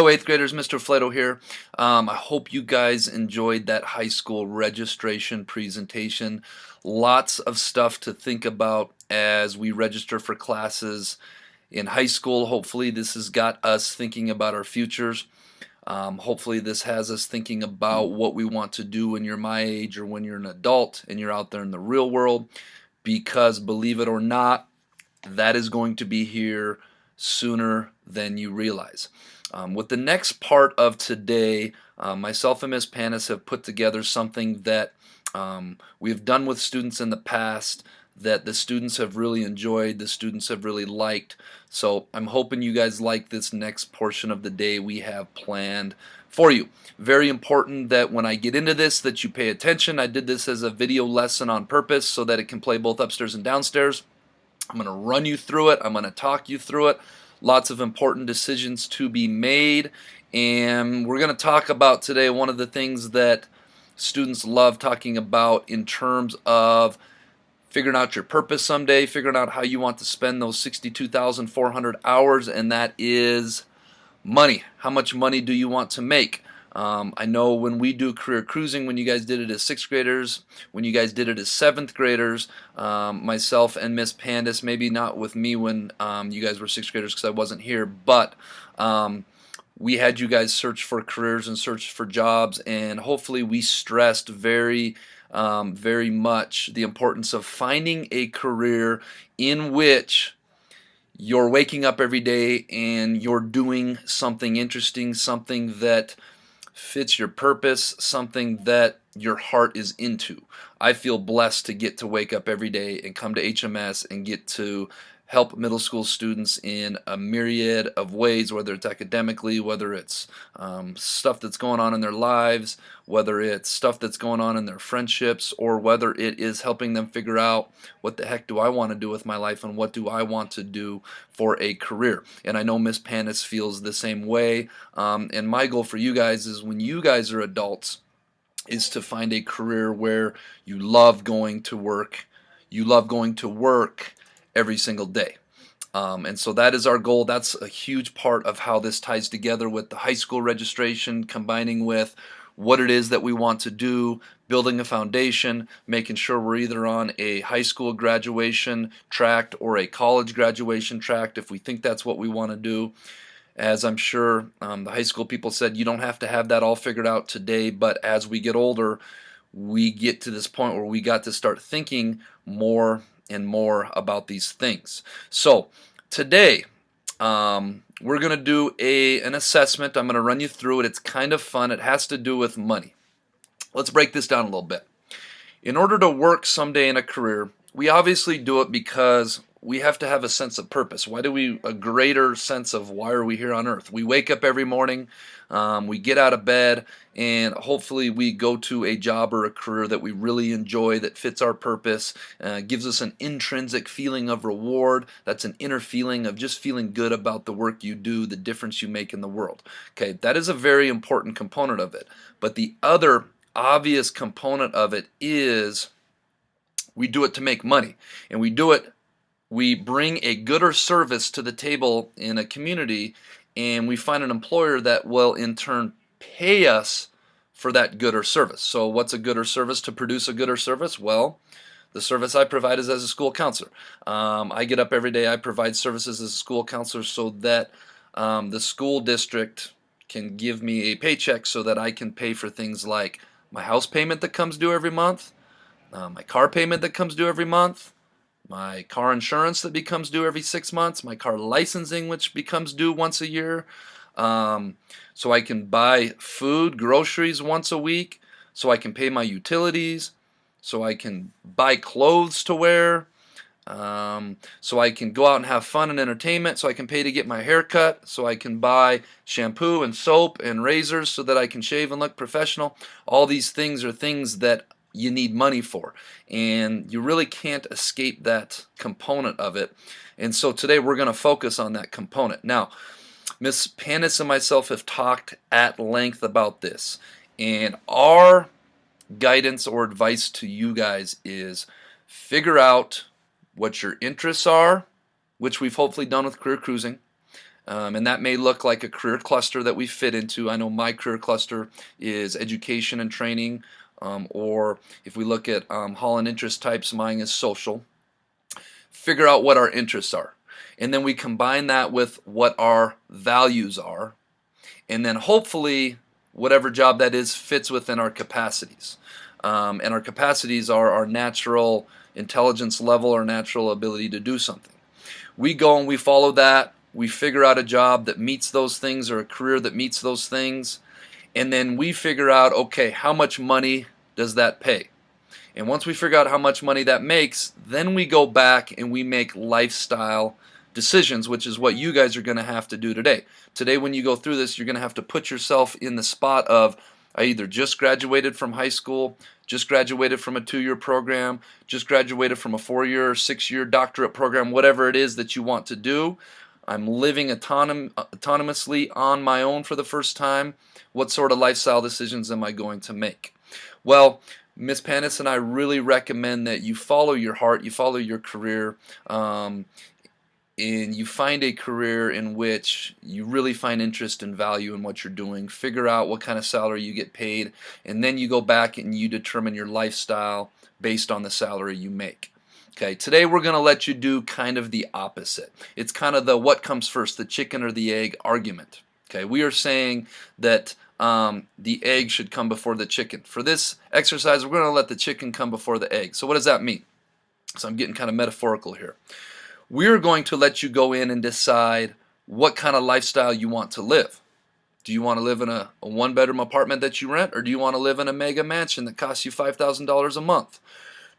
Hello, 8th graders. Mr. Fleto here. I hope you guys enjoyed that high school registration presentation. Lots of stuff to think about as we register for classes in high school. Hopefully, this has got us thinking about our futures. Hopefully, this has us thinking about what we want to do when you're my age or when you're an adult and you're out there in the real world. Because, believe it or not, that is going to be here sooner than you realize. With the next part of today, myself and Ms. Panis have put together something that we have done with students in the past that the students have really enjoyed, the students have really liked. So I'm hoping you guys like this next portion of the day we have planned for you. Very important that when I get into this that you pay attention. I did this as a video lesson on purpose so that it can play both upstairs and downstairs. I'm going to run you through it. I'm going to talk you through it. Lots of important decisions to be made. And we're going to talk about today one of the things that students love talking about in terms of figuring out your purpose someday, figuring out how you want to spend those 62,400 hours, and that is money. How much money do you want to make? I know when we do career cruising, when you guys did it as 6th graders, when you guys did it as 7th graders, myself and Miss Pandis, maybe not with me when you guys were 6th graders because I wasn't here, but we had you guys search for careers and search for jobs, and hopefully we stressed very much the importance of finding a career in which you're waking up every day and you're doing something interesting, something that fits your purpose, something that your heart is into. I feel blessed to get to wake up every day and come to HMS and get to help middle school students in a myriad of ways, whether it's academically, whether it's stuff that's going on in their lives, whether it's stuff that's going on in their friendships, or whether it is helping them figure out what the heck do I want to do with my life and what do I want to do for a career. And I know Miss Panis feels the same way. And my goal for you guys is when you guys are adults is to find a career where you love going to work. You love going to work every single day. And so that is our goal. That's a huge part of how this ties together with the high school registration, combining with what it is that we want to do, building a foundation, making sure we're either on a high school graduation tract or a college graduation tract if we think that's what we want to do. As I'm sure the high school people said, you don't have to have that all figured out today, but as we get older, we get to this point where we got to start thinking more and more about these things. So today we're going to do an assessment. I'm going to run you through it. It's kind of fun. It has to do with money. Let's break this down a little bit. In order to work someday in a career, we obviously do it because we have to have a sense of purpose. Why do we a greater sense of why are we here on earth? We wake up every morning, we get out of bed, and hopefully we go to a job or a career that we really enjoy, that fits our purpose, gives us an intrinsic feeling of reward. That's an inner feeling of just feeling good about the work you do, the difference you make in the world. Okay, that is a very important component of it. But the other obvious component of it is we do it to make money, and we bring a good or service to the table in a community, and we find an employer that will in turn pay us for that good or service. So what's a good or service? To produce a good or service? Well, the service I provide is as a school counselor. I get up every day, I provide services as a school counselor so that the school district can give me a paycheck so that I can pay for things like my house payment that comes due every month, my car payment that comes due every month, my car insurance that becomes due every 6 months, my car licensing which becomes due once a year, so I can buy food, groceries once a week, so I can pay my utilities, so I can buy clothes to wear, so I can go out and have fun and entertainment, so I can pay to get my hair cut, so I can buy shampoo and soap and razors so that I can shave and look professional. All these things are things that you need money for, and you really can't escape that component of it. And so today we're going to focus on that component. Now, Miss Panis and myself have talked at length about this, and our guidance or advice to you guys is figure out what your interests are, which we've hopefully done with career cruising. And that may look like a career cluster that we fit into. I know my career cluster is education and training, or if we look at Holland interest types, mine is social. Figure out what our interests are, and then we combine that with what our values are, and then hopefully whatever job that is fits within our capacities. And our capacities are our natural intelligence level, our natural ability to do something. We go and we follow that. We figure out a job that meets those things, or a career that meets those things, and then we figure out, okay, how much money does that pay? And once we figure out how much money that makes, then we go back and we make lifestyle decisions, which is what you guys are going to have to do today. Today, when you go through this, you're going to have to put yourself in the spot of, I either just graduated from high school, just graduated from a 2-year program, just graduated from a 4-year or 6-year doctorate program, whatever it is that you want to do. I'm living autonomously on my own for the first time. What sort of lifestyle decisions am I going to make? Well, Ms. Panis and I really recommend that you follow your heart, you follow your career, and you find a career in which you really find interest and value in what you're doing. Figure out what kind of salary you get paid, and then you go back and you determine your lifestyle based on the salary you make. Okay, today we're going to let you do kind of the opposite. It's kind of the what comes first, the chicken or the egg argument. Okay, we are saying that the egg should come before the chicken. For this exercise, we're going to let the chicken come before the egg. So what does that mean? So I'm getting kind of metaphorical here. We're going to let you go in and decide what kind of lifestyle you want to live. Do you want to live in a 1-bedroom apartment that you rent, or do you want to live in a mega mansion that costs you $5,000 a month?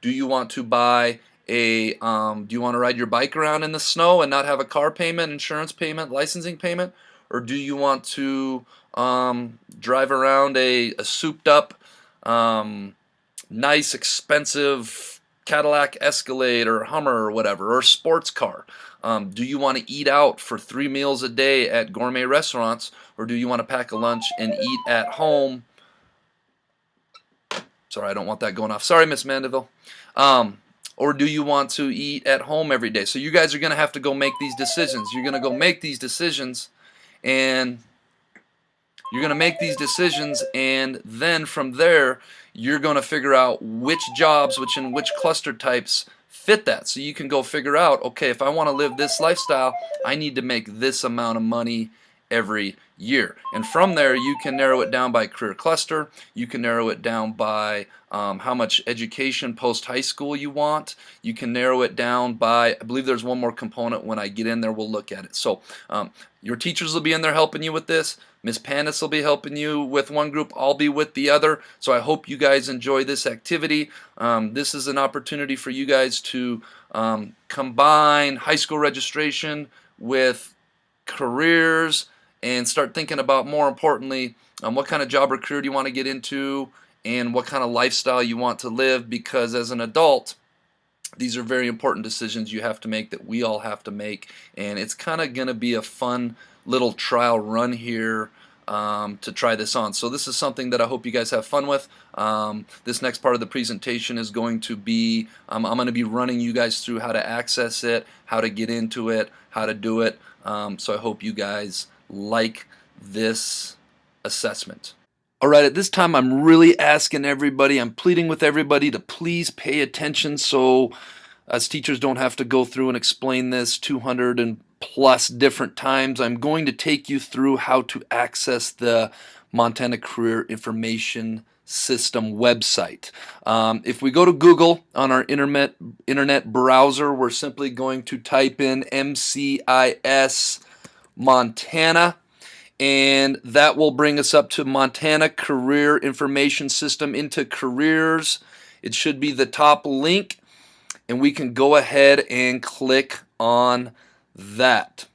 Do you want to buy do you want to ride your bike around in the snow and not have a car payment, insurance payment, licensing payment? Or do you want to drive around a souped up, nice, expensive Cadillac Escalade or Hummer or whatever, or sports car? Do you want to eat out for 3 meals a day at gourmet restaurants, or do you want to pack a lunch and eat at home? Sorry, I don't want that going off. Sorry, Miss Mandeville. Or do you want to eat at home every day? So you guys are going to have to go make these decisions. You're going to go make these decisions, and then from there you're going to figure out which jobs, which cluster types fit that. So you can go figure out, okay, if I want to live this lifestyle, I need to make this amount of money every year. And from there you can narrow it down by career cluster. You can narrow it down by how much education post high school you want. You can narrow it down by, I believe there's one more component. When I get in there we'll look at it. So your teachers will be in there helping you with this. Ms. Panis will be helping you with one group. I'll be with the other. So I hope you guys enjoy this activity. This is an opportunity for you guys to combine high school registration with careers, and start thinking about, more importantly, what kind of job or career do you want to get into, and what kind of lifestyle you want to live, because as an adult, these are very important decisions you have to make, that we all have to make, and it's kind of going to be a fun little trial run here to try this on. So this is something that I hope you guys have fun with. This next part of the presentation is going to be, I'm going to be running you guys through how to access it, how to get into it, how to do it. So I hope you guys like this assessment. Alright, at this time I'm really asking everybody, I'm pleading with everybody to please pay attention, so as teachers don't have to go through and explain this 200 and plus different times. I'm going to take you through how to access the Montana Career Information System website. If we go to Google on our internet browser, we're simply going to type in MCIS Montana, and that will bring us up to Montana Career Information System, into careers. It should be the top link, and we can go ahead and click on that.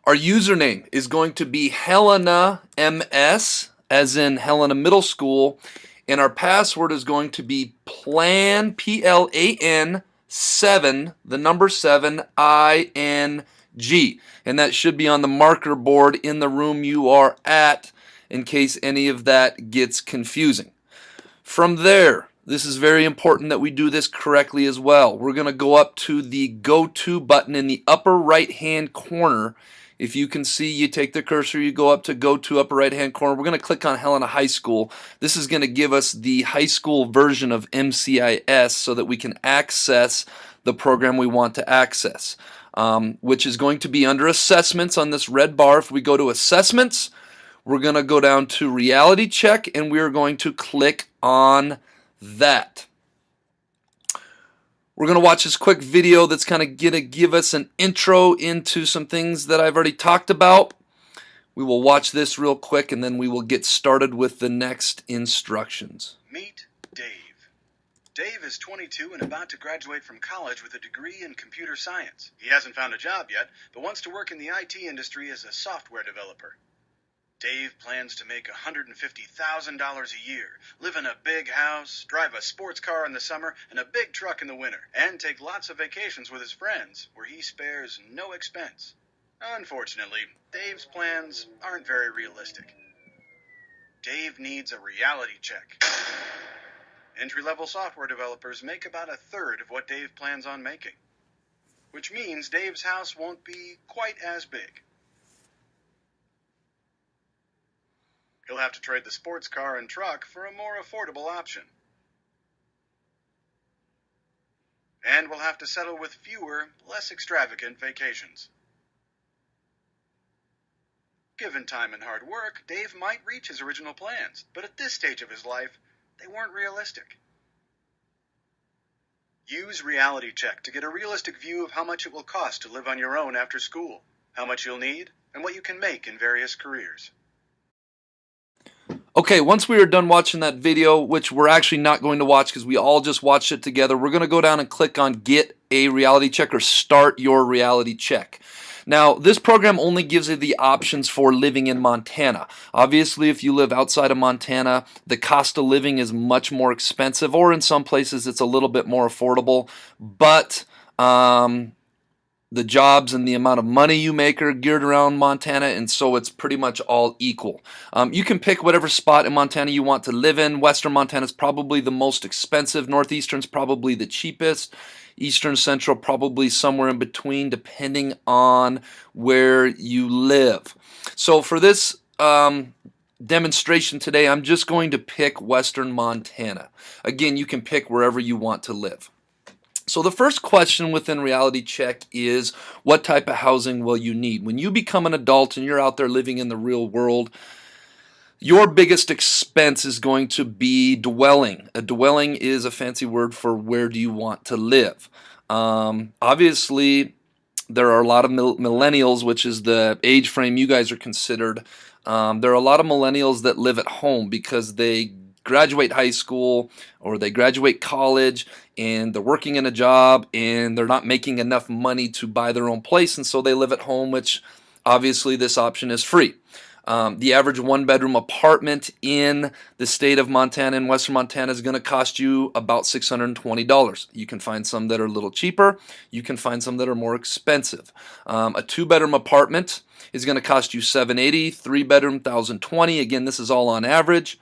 Our username is going to be Helena MS, as in Helena Middle School, and our password is going to be PLAN, PLAN 7, the number 7, ING, and that should be on the marker board in the room you are at, in case any of that gets confusing. From there, this is very important that we do this correctly as well. We're going to go up to the Go To button in the upper right hand corner, If you can see, you take the cursor, you go up to go to upper right hand corner. We're going to click on Helena High School. This is going to give us the high school version of MCIS so that we can access the program we want to access, which is going to be under assessments on this red bar. If we go to assessments, we're going to go down to reality check, and we're going to click on that. We're going to watch this quick video that's kind of going to give us an intro into some things that I've already talked about. We will watch this real quick, and then we will get started with the next instructions. Meet Dave. Dave is 22 and about to graduate from college with a degree in computer science. He hasn't found a job yet, but wants to work in the IT industry as a software developer. Dave plans to make $150,000 a year, live in a big house, drive a sports car in the summer, and a big truck in the winter, and take lots of vacations with his friends, where he spares no expense. Unfortunately, Dave's plans aren't very realistic. Dave needs a reality check. Entry-level software developers make about a third of what Dave plans on making, which means Dave's house won't be quite as big. He'll have to trade the sports car and truck for a more affordable option. And we'll have to settle with fewer, less extravagant vacations. Given time and hard work, Dave might reach his original plans, but at this stage of his life, they weren't realistic. Use Reality Check to get a realistic view of how much it will cost to live on your own after school, how much you'll need, and what you can make in various careers. Okay, once we are done watching that video, which we're actually not going to watch because we all just watched it together, we're going to go down and click on Get a Reality Check or Start Your Reality Check. Now, this program only gives you the options for living in Montana. Obviously, if you live outside of Montana, the cost of living is much more expensive, or in some places it's a little bit more affordable, but the jobs and the amount of money you make are geared around Montana, and so it's pretty much all equal. You can pick whatever spot in Montana you want to live in. Western Montana is probably the most expensive. Northeastern's probably the cheapest. Eastern Central probably somewhere in between, depending on where you live. So for this demonstration today, I'm just going to pick Western Montana. Again, you can pick wherever you want to live. So the first question within Reality Check is, what type of housing will you need? When you become an adult and you're out there living in the real world, your biggest expense is going to be dwelling. A dwelling is a fancy word for where do you want to live. Obviously, there are a lot of millennials, which is the age frame you guys are considered. There are a lot of millennials that live at home because they graduate high school or they graduate college and they're working in a job and they're not making enough money to buy their own place, and so they live at home, which obviously this option is free. The average one-bedroom apartment in the state of Montana and Western Montana is going to cost you about $620. You can find some that are a little cheaper. You can find some that are more expensive. A two-bedroom apartment is going to cost you $780. Three-bedroom, $1,020. Again, this is all on average.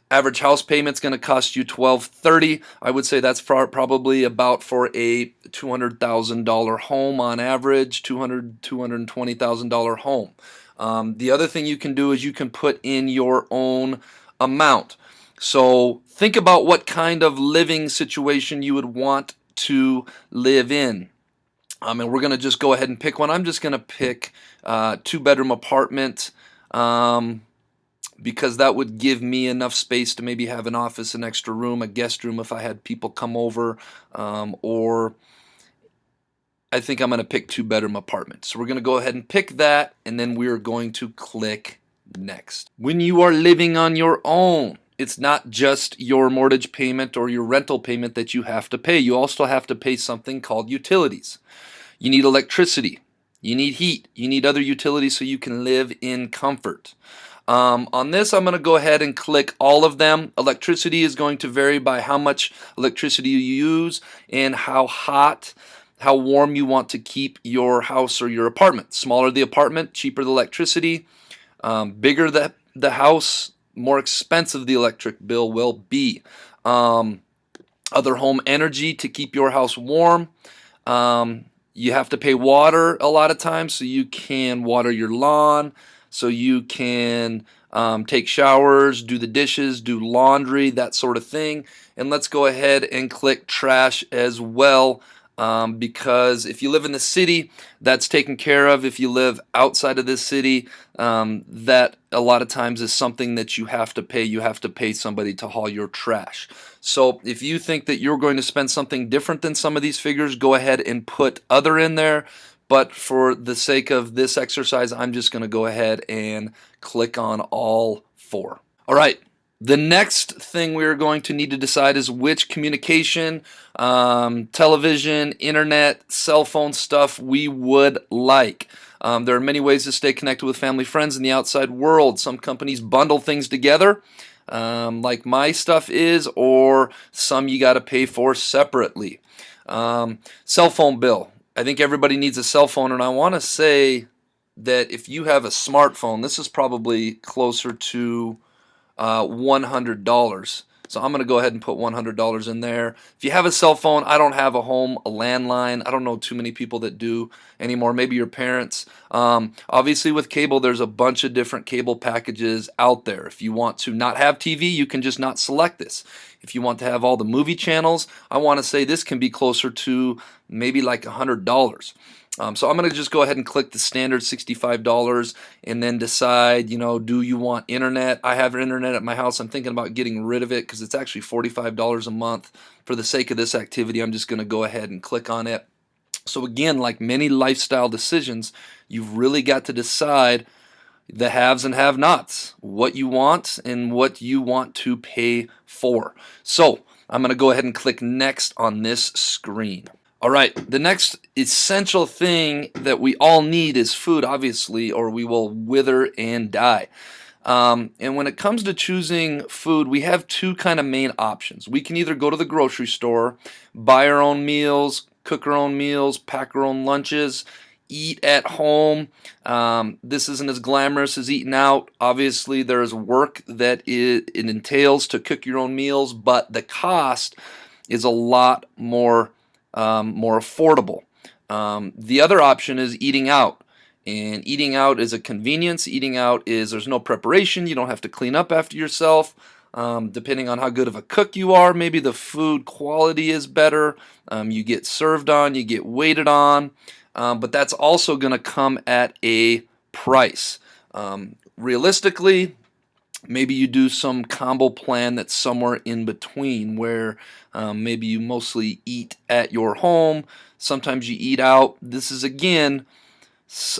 Average house payment's going to cost you $1,230. I would say that's probably about for a $200,000 home on average, $220,000 home. The other thing you can do is you can put in your own amount. So think about what kind of living situation you would want to live in. And we're going to just go ahead and pick one. I'm just going to pick two-bedroom apartment. Because that would give me enough space to maybe have an office, an extra room, a guest room if I had people come over, or I think I'm going to pick two-bedroom apartment. So we're going to go ahead and pick that, and then we're going to click Next. When you are living on your own, it's not just your mortgage payment or your rental payment that you have to pay. You also have to pay something called utilities. You need electricity. You need heat. You need other utilities so you can live in comfort. On this, I'm going to go ahead and click all of them. Electricity is going to vary by how much electricity you use and how hot, how warm you want to keep your house or your apartment. Smaller the apartment, cheaper the electricity. Bigger the house, more expensive the electric bill will be. Other home energy to keep your house warm. You have to pay water a lot of times, so you can water your lawn, so you can take showers, do the dishes, do laundry, that sort of thing. And let's go ahead and click trash as well, because if you live in the city, that's taken care of. If you live outside of this city, that a lot of times is something that you have to pay. You have to pay somebody to haul your trash. So if you think that you're going to spend something different than some of these figures, go ahead and put other in there. But for the sake of this exercise, I'm just going to go ahead and click on all 4. All right. The next thing we're going to need to decide is which communication, television, internet, cell phone stuff we would like. There are many ways to stay connected with family, friends, in the outside world. Some companies bundle things together, like my stuff is, or some you got to pay for separately. Cell phone bill. I think everybody needs a cell phone, and I want to say that if you have a smartphone, this is probably closer to $100. So I'm going to go ahead and put $100 in there. If you have a cell phone, I don't have a landline. I don't know too many people that do anymore. Maybe your parents. Obviously with cable, there's a bunch of different cable packages out there. If you want to not have TV, you can just not select this. If you want to have all the movie channels, I want to say this can be closer to maybe like $100. So I'm going to just go ahead and click the standard $65 and then decide, do you want internet? I have internet at my house. I'm thinking about getting rid of it because it's actually $45 a month. For the sake of this activity, I'm just going to go ahead and click on it. So again, like many lifestyle decisions, you've really got to decide the haves and have-nots, what you want and what you want to pay for. So I'm going to go ahead and click next on this screen. All right, the next essential thing that we all need is food, obviously, or we will wither and die. And when it comes to choosing food, we have 2 kind of main options. We can either go to the grocery store, buy our own meals, cook our own meals, pack our own lunches, eat at home. This isn't as glamorous as eating out. Obviously, there's work that it entails to cook your own meals, but the cost is a lot more affordable. The other option is eating out. And eating out is a convenience. Eating out is there's no preparation. You don't have to clean up after yourself. Depending on how good of a cook you are, maybe the food quality is better. You get served on, you get waited on. But that's also going to come at a price. Realistically, maybe you do some combo plan that's somewhere in between where maybe you mostly eat at your home. Sometimes you eat out. This is, again,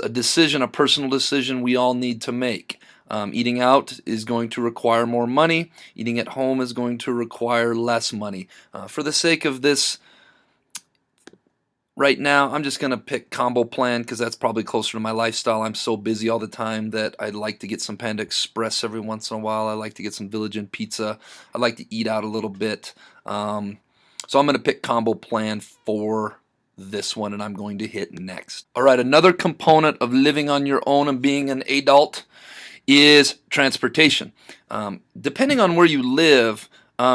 a decision, a personal decision we all need to make. Eating out is going to require more money. Eating at home is going to require less money. For the sake of this, right now, I'm just going to pick combo plan because that's probably closer to my lifestyle. I'm so busy all the time that I'd like to get some Panda Express every once in a while. I like to get some Village Inn pizza. I like to eat out a little bit. So I'm going to pick combo plan for this one, and I'm going to hit next. All right, another component of living on your own and being an adult is transportation. Depending on where you live,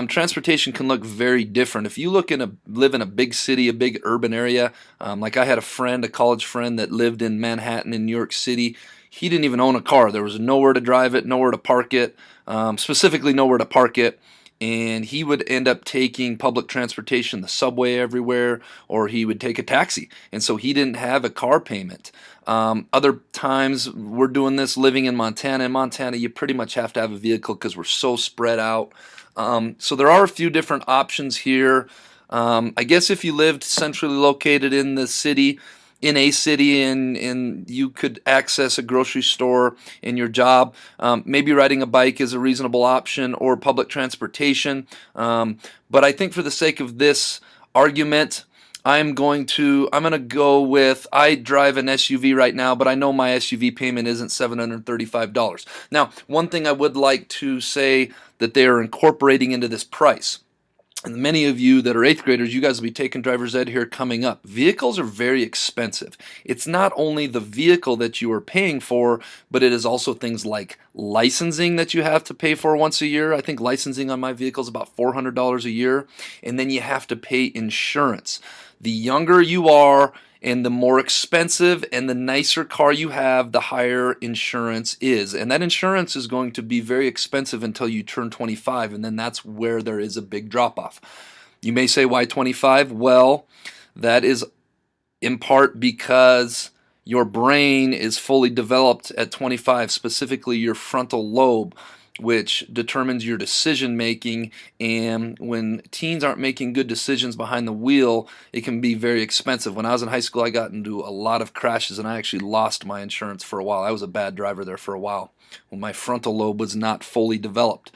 transportation can look very different. If you live in a big city, a big urban area, like I had a college friend that lived in Manhattan in New York City. He didn't even own a car. There was nowhere to drive it, nowhere to park it, specifically nowhere to park it. And he would end up taking public transportation, the subway everywhere, or he would take a taxi. And so he didn't have a car payment. Other times we're doing this living in Montana. In Montana, you pretty much have to have a vehicle because we're so spread out. So there are a few different options here. I guess if you lived centrally located in the city, and you could access a grocery store in your job, maybe riding a bike is a reasonable option, or public transportation. But I think for the sake of this argument, I'm going to go with, I drive an SUV right now, but I know my SUV payment isn't $735. Now, one thing I would like to say that they are incorporating into this price, and many of you that are 8th graders, you guys will be taking driver's ed here coming up. Vehicles are very expensive. It's not only the vehicle that you are paying for, but it is also things like licensing that you have to pay for once a year. I think licensing on my vehicle is about $400 a year. And then you have to pay insurance. The younger you are And the more expensive and the nicer car you have, the higher insurance is. And that insurance is going to be very expensive until you turn 25, and then that's where there is a big drop off. You may say, why 25? Well, that is in part because your brain is fully developed at 25, specifically your frontal lobe, which determines your decision making. And when teens aren't making good decisions behind the wheel, it can be very expensive. When I was in high school, I got into a lot of crashes and I actually lost my insurance for a while. I was a bad driver there for a while when my frontal lobe was not fully developed.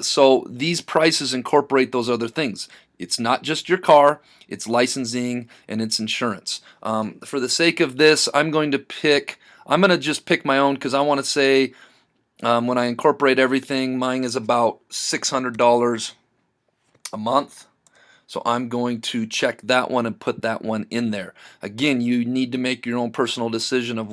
So these prices incorporate those other things. It's not just your car, it's licensing and it's insurance. For the sake of this, I'm going to just pick my own because I want to say when I incorporate everything, mine is about $600 a month. So I'm going to check that one and put that one in there. Again, you need to make your own personal decision of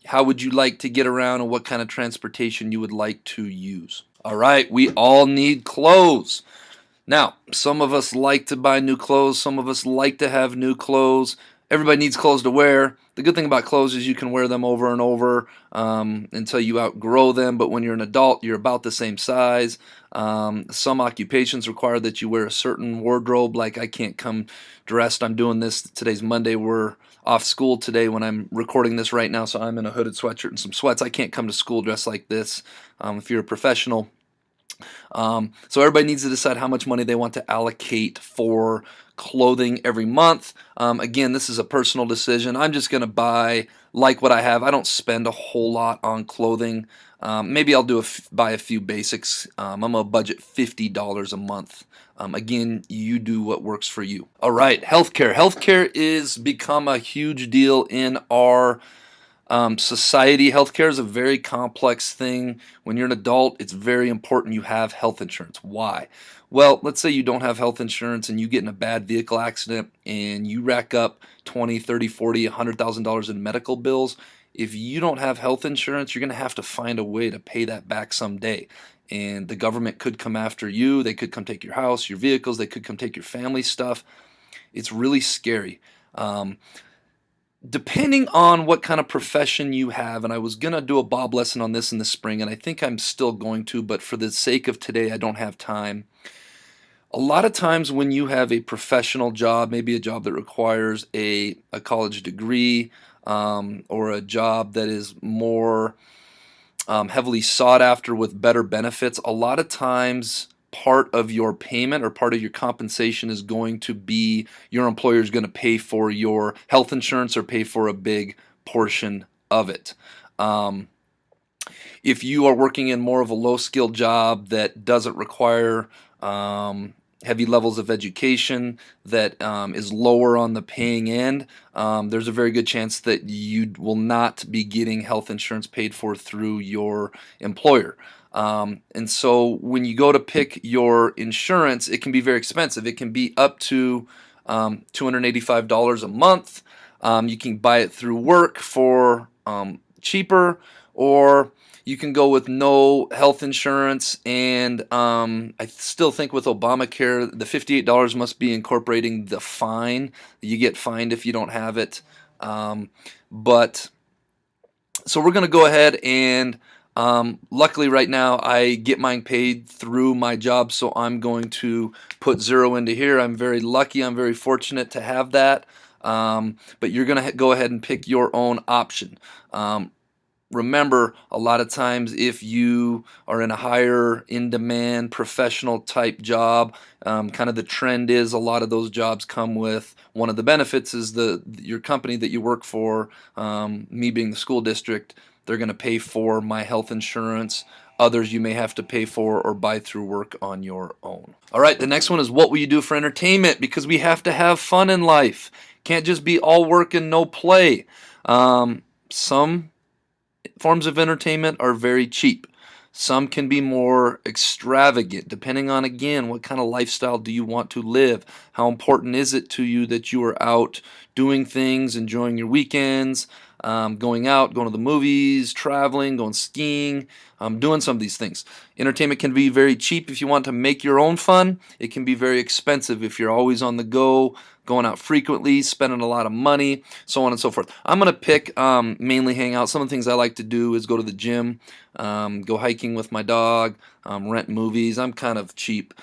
how would you like to get around and what kind of transportation you would like to use. All right, we all need clothes. Now, some of us like to buy new clothes. Some of us like to have new clothes. Everybody needs clothes to wear. The good thing about clothes is you can wear them over and over until you outgrow them. But when you're an adult, you're about the same size. Some occupations require that you wear a certain wardrobe. Like I can't come dressed. I'm doing this. Today's Monday. We're off school today when I'm recording this right now. So I'm in a hooded sweatshirt and some sweats. I can't come to school dressed like this. If you're a professional. So everybody needs to decide how much money they want to allocate for clothing every month. Again, this is a personal decision. I'm just going to buy like what I have. I don't spend a whole lot on clothing. Maybe I'll buy a few basics. I'm going to budget $50 a month. Again, you do what works for you. All right, healthcare. Healthcare is become a huge deal in our society. Healthcare is a very complex thing. When you're an adult, it's very important you have health insurance. Why? Well, let's say you don't have health insurance and you get in a bad vehicle accident and you rack up $20, $30, $40, $100,000 in medical bills. If you don't have health insurance, you're going to have to find a way to pay that back someday. And the government could come after you. They could come take your house, your vehicles. They could come take your family stuff. It's really scary. Depending on what kind of profession you have, and I was going to do a Bob lesson on this in the spring, and I think I'm still going to, but for the sake of today, I don't have time. A lot of times when you have a professional job, maybe a job that requires a college degree, or a job that is more heavily sought after with better benefits, a lot of times part of your payment or part of your compensation is going to be your employer is going to pay for your health insurance or pay for a big portion of it. If you are working in more of a low-skilled job that doesn't require heavy levels of education, that is lower on the paying end, there's a very good chance that you will not be getting health insurance paid for through your employer. And so when you go to pick your insurance, it can be very expensive. It can be up to $285 a month. You can buy it through work for cheaper, or you can go with no health insurance. And I still think with Obamacare, the $58 must be incorporating the fine. You get fined if you don't have it. But so we're going to go ahead and luckily right now I get mine paid through my job, so I'm going to put zero into here. I'm very lucky. I'm very fortunate to have that. But you're going to go ahead and pick your own option. Remember, a lot of times if you are in a higher in-demand professional type job, kind of the trend is a lot of those jobs come with one of the benefits is your company that you work for, me being the school district, they're going to pay for my health insurance. Others you may have to pay for or buy through work on your own. All right, the next one is what will you do for entertainment? Because we have to have fun in life. Can't just be all work and no play. Some forms of entertainment are very cheap. Some can be more extravagant, depending on, again, what kind of lifestyle do you want to live? How important is it to you that you are out doing things, enjoying your weekends, going out, going to the movies, traveling, going skiing, doing some of these things. Entertainment can be very cheap if you want to make your own fun. It can be very expensive if you're always on the go, going out frequently, spending a lot of money, so on and so forth. I'm going to pick mainly hang out. Some of the things I like to do is go to the gym, go hiking with my dog, rent movies. I'm kind of cheap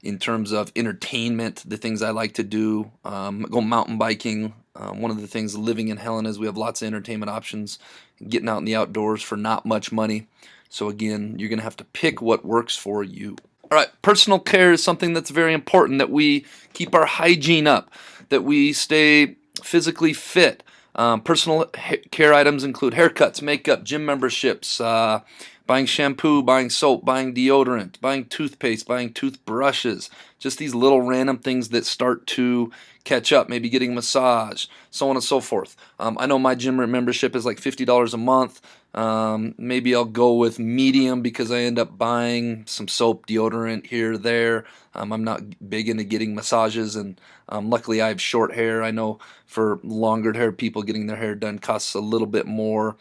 in terms of entertainment, the things I like to do. Go mountain biking. One of the things living in Helena is we have lots of entertainment options, getting out in the outdoors for not much money. So again, you're going to have to pick what works for you. All right, personal care is something that's very important, that we keep our hygiene up, that we stay physically fit. Personal care items include haircuts, makeup, gym memberships, buying shampoo, buying soap, buying deodorant, buying toothpaste, buying toothbrushes, just these little random things that start to catch up, maybe getting a massage, so on and so forth. I know my gym membership is like $50 a month. Maybe I'll go with medium because I end up buying some soap, deodorant here or there. I'm not big into getting massages, and luckily I have short hair. I know for longer hair people, getting their hair done costs a little bit more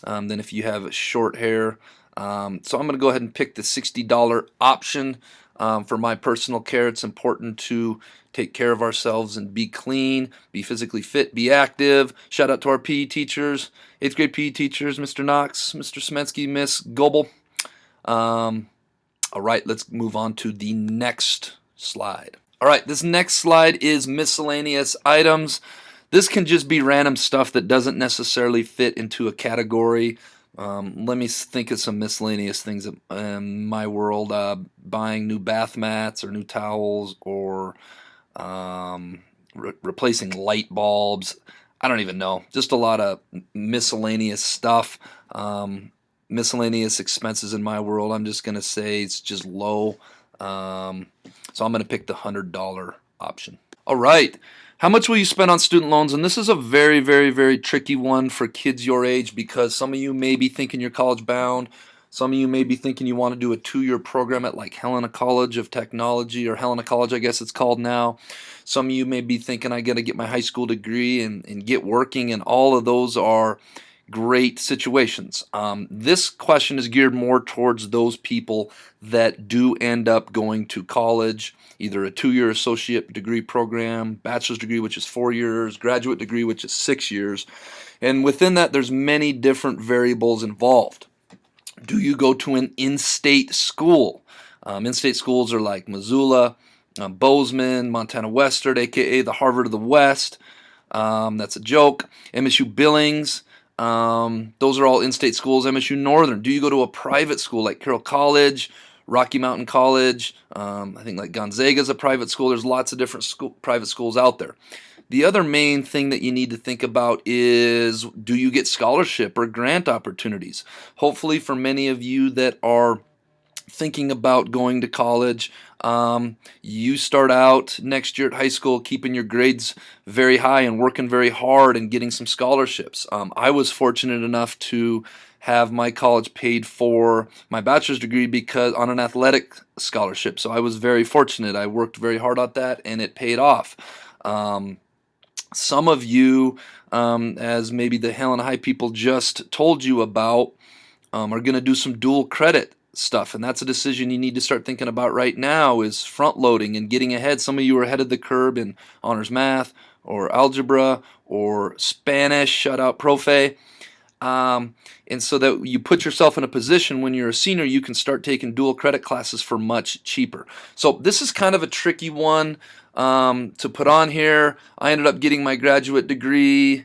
than if you have short hair. So I'm going to go ahead and pick the $60 option for my personal care. It's important to take care of ourselves and be clean, be physically fit, be active. Shout out to our PE teachers, 8th grade PE teachers, Mr. Knox, Mr. Smensky, Miss Goebel. All right, let's move on to the next slide. All right, this next slide is miscellaneous items. This can just be random stuff that doesn't necessarily fit into a category. Let me think of some miscellaneous things in my world. Buying new bath mats or new towels, or replacing light bulbs. I don't even know. Just a lot of miscellaneous stuff. Miscellaneous expenses in my world, I'm just going to say it's just low. So I'm going to pick the $100 option. All right. How much will you spend on student loans? And this is a very, very, very tricky one for kids your age, because some of you may be thinking you're college bound. Some of you may be thinking you want to do a 2-year program at like Helena College of Technology, or Helena College, I guess it's called now. Some of you may be thinking I got to get my high school degree and get working, and all of those are great situations. This question is geared more towards those people that do end up going to college, either a 2-year associate degree program, bachelor's degree, which is 4 years, graduate degree, which is 6 years. And within that, there's many different variables involved. Do you go to an in-state school? In-state schools are like Missoula, Bozeman, Montana Western, aka the Harvard of the West. That's a joke. MSU Billings. Those are all in-state schools. MSU Northern. Do you go to a private school like Carroll College, Rocky Mountain College? I think like Gonzaga is a private school. There's lots of different private schools out there. The other main thing that you need to think about is, do you get scholarship or grant opportunities? Hopefully for many of you that are thinking about going to college, you start out next year at high school keeping your grades very high and working very hard and getting some scholarships. I was fortunate enough to have my college paid for my bachelor's degree because on an athletic scholarship. So I was very fortunate. I worked very hard at that, and it paid off. Some of you, as maybe the Helena High people just told you about, are going to do some dual credit stuff, and that's a decision you need to start thinking about right now, is front loading and getting ahead. Some of you are ahead of the curve in honors math or algebra or Spanish, shout out profe. And so that you put yourself in a position when you're a senior, you can start taking dual credit classes for much cheaper. So this is kind of a tricky one to put on here. I ended up getting my graduate degree,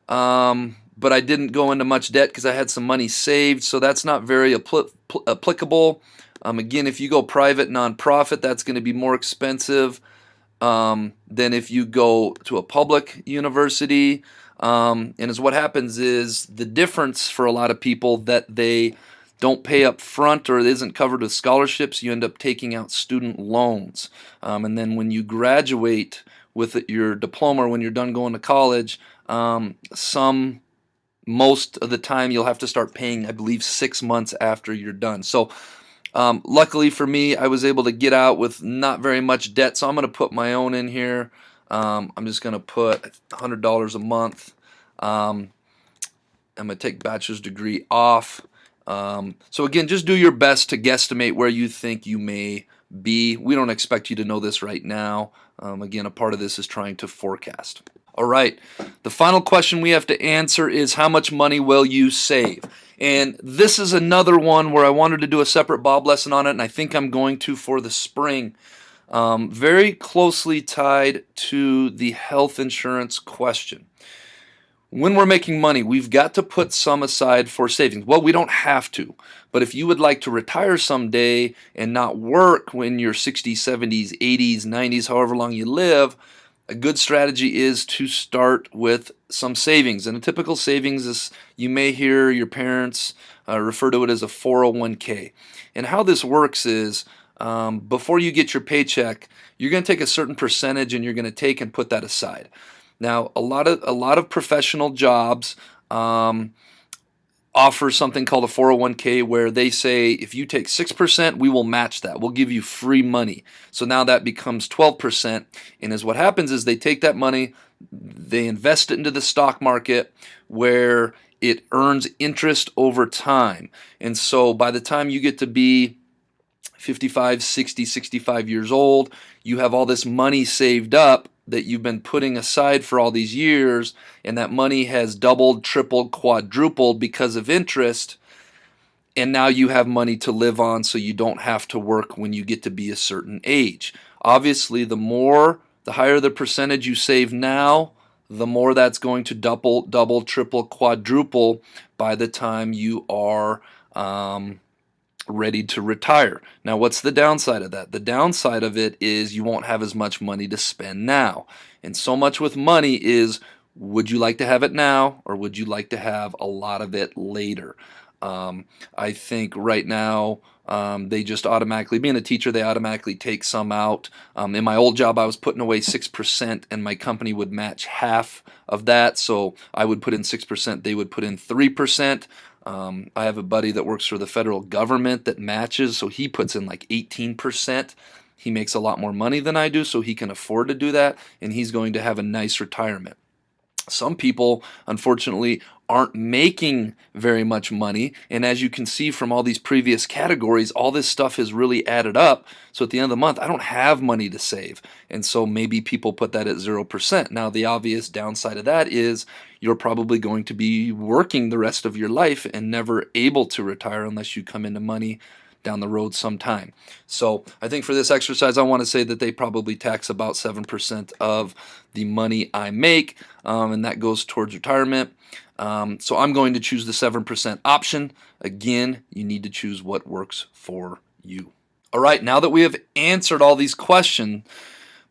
but I didn't go into much debt because I had some money saved, so that's not very applicable. Again, if you go private nonprofit, that's going to be more expensive than if you go to a public university. And as what happens is, the difference for a lot of people that they don't pay up front or it isn't covered with scholarships, you end up taking out student loans. And then when you graduate with your diploma, or when you're done going to college, most of the time you'll have to start paying, I believe, 6 months after you're done. So luckily for me, I was able to get out with not very much debt, so I'm going to put my own in here. I'm just going to put $100 a month. I'm going to take bachelor's degree off. So again, just do your best to guesstimate where you think you may B, we don't expect you to know this right now. Again, a part of this is trying to forecast. All right, the final question we have to answer is how much money will you save? And this is another one where I wanted to do a separate Bob lesson on it, and I think I'm going to for the spring. Very closely tied to the health insurance question. When we're making money, we've got to put some aside for savings. Well, we don't have to, but if you would like to retire someday and not work when you're 60s, 70s, 80s, 90s, however long you live, a good strategy is to start with some savings. And a typical savings is, you may hear your parents refer to it as a 401k. And how this works is, before you get your paycheck, you're going to take a certain percentage and you're going to take and put that aside. Now, a lot of professional jobs offer something called a 401k, where they say if you take 6%, we will match that. We'll give you free money. So now that becomes 12%. And as what happens is they take that money, they invest it into the stock market where it earns interest over time. And so by the time you get to be 55, 60, 65 years old, you have all this money saved up that you've been putting aside for all these years, and that money has doubled, tripled, quadrupled because of interest, and now you have money to live on, so you don't have to work when you get to be a certain age. Obviously, the higher the percentage you save now, the more that's going to double, triple, quadruple by the time you are ready to retire. Now, what's the downside of that? The downside of it is you won't have as much money to spend now. And so much with money is, would you like to have it now, or would you like to have a lot of it later? I think right now they just automatically, being a teacher, they automatically take some out. In my old job, I was putting away 6%, and my company would match half of that. So I would put in 6%, they would put in 3%. I have a buddy that works for the federal government that matches, so he puts in like 18%. He makes a lot more money than I do, so he can afford to do that, and he's going to have a nice retirement. Some people, unfortunately, aren't making very much money, and as you can see from all these previous categories, all this stuff has really added up. So at the end of the month, I don't have money to save, and so maybe people put that at 0%. Now, the obvious downside of that is you're probably going to be working the rest of your life and never able to retire unless you come into money down the road sometime. So I think for this exercise, I want to say that they probably tax about 7% of the money I make, and that goes towards retirement. So I'm going to choose the 7% option. Again, you need to choose what works for you. All right, now that we have answered all these questions,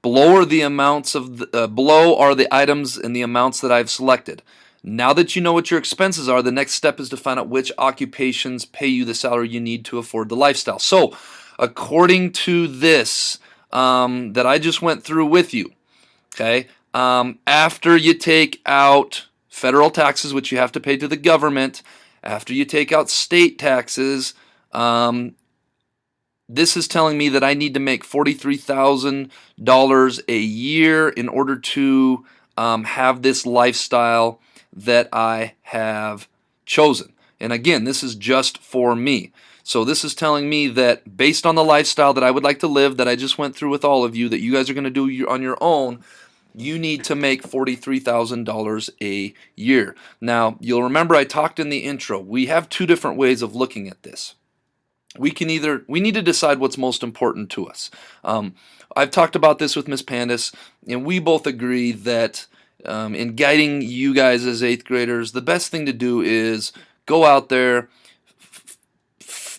below are the items and the amounts that I've selected. Now that you know what your expenses are, the next step is to find out which occupations pay you the salary you need to afford the lifestyle. So, according to this that I just went through with you, okay, after you take out federal taxes, which you have to pay to the government, after you take out state taxes, this is telling me that I need to make $43,000 a year in order to have this lifestyle that I have chosen. And again, this is just for me. So this is telling me that based on the lifestyle that I would like to live, that I just went through with all of you, that you guys are going to do on your own, you need to make $43,000 a year. Now, you'll remember I talked in the intro. We have two different ways of looking at this. We need to decide what's most important to us. I've talked about this with Miss Pandis, and we both agree that in guiding you guys as 8th graders, the best thing to do is go out there,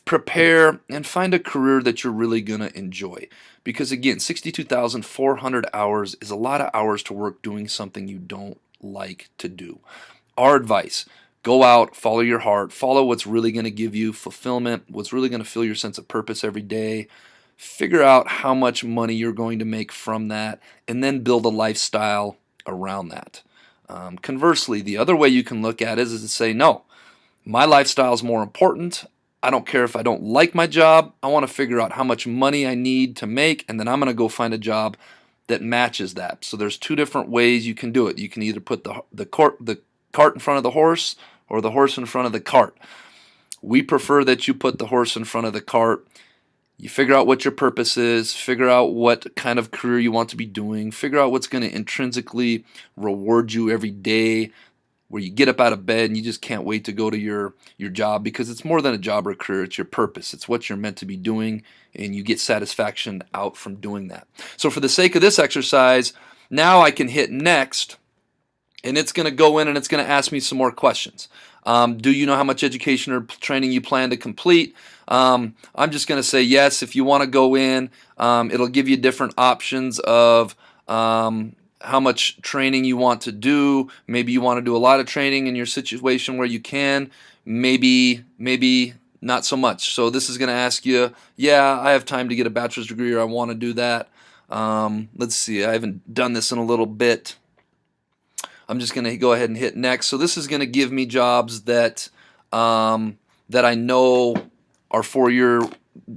prepare, and find a career that you're really going to enjoy. Because again, 62,400 hours is a lot of hours to work doing something you don't like to do. Our advice: go out, follow your heart, follow what's really going to give you fulfillment, what's really going to fill your sense of purpose every day. Figure out how much money you're going to make from that, and then build a lifestyle around that. Conversely, the other way you can look at it is to say, no, my lifestyle is more important. I don't care if I don't like my job. I want to figure out how much money I need to make, and then I'm going to go find a job that matches that. So there's two different ways you can do it. You can either put the cart in front of the horse, or the horse in front of the cart. We prefer that you put the horse in front of the cart. You figure out what your purpose is, figure out what kind of career you want to be doing, figure out what's going to intrinsically reward you every day, where you get up out of bed and you just can't wait to go to your job, because it's more than a job or a career. It's your purpose. It's what you're meant to be doing, and you get satisfaction out from doing that. So for the sake of this exercise, now I can hit next, and it's going to go in and it's going to ask me some more questions. Do you know how much education or training you plan to complete? I'm just going to say yes. If you want to go in, it'll give you different options of how much training you want to do. Maybe you want to do a lot of training in your situation where you can. Maybe not so much. So this is going to ask you, yeah, I have time to get a bachelor's degree, or I want to do that. Let's see, I haven't done this in a little bit. I'm just going to go ahead and hit next. So this is going to give me jobs that that I know are four-year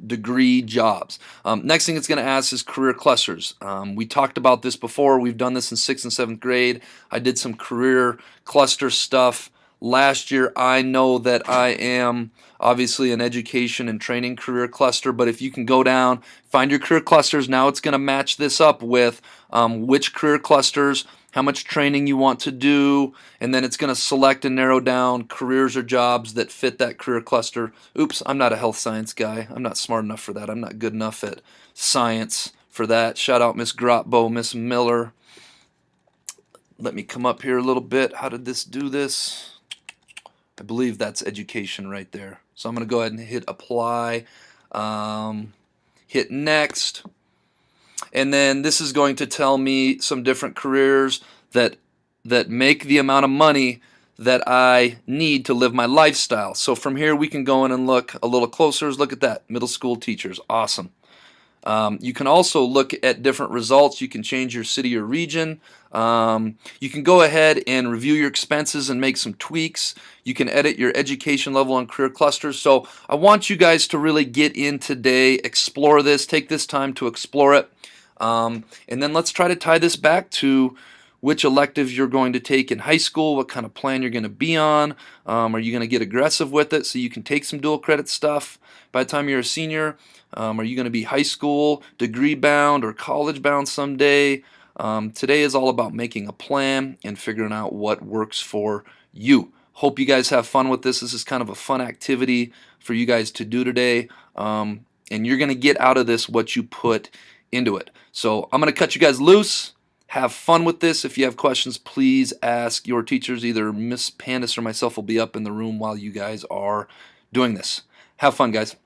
degree jobs. Next thing it's going to ask is career clusters. We talked about this before. We've done this in 6th and 7th grade. I did some career cluster stuff last year. I know that I am obviously an education and training career cluster, but if you can go down, find your career clusters. Now it's going to match this up with which career clusters, how much training you want to do, and then it's going to select and narrow down careers or jobs that fit that career cluster. Oops, I'm not a health science guy. I'm not smart enough for that. I'm not good enough at science for that. Shout out Miss Grotbo, Miss Miller. Let me come up here a little bit. How did this do this? I believe that's education right there. So I'm going to go ahead and hit apply, hit next. And then this is going to tell me some different careers that make the amount of money that I need to live my lifestyle. So from here we can go in and look a little closer. Look at that, middle school teachers, awesome. You can also look at different results. You can change your city or region. You can go ahead and review your expenses and make some tweaks. You can edit your education level and career clusters. So I want you guys to really get in today, explore this, take this time to explore it. And then let's try to tie this back to which electives you're going to take in high school, what kind of plan you're going to be on. Are you going to get aggressive with it so you can take some dual credit stuff by the time you're a senior? Are you going to be high school, degree bound, or college bound someday? Today is all about making a plan and figuring out what works for you. Hope you guys have fun with this. This is kind of a fun activity for you guys to do today. And you're going to get out of this what you put into it. So I'm going to cut you guys loose. Have fun with this. If you have questions, please ask your teachers. Either Miss Pandis or myself will be up in the room while you guys are doing this. Have fun, guys.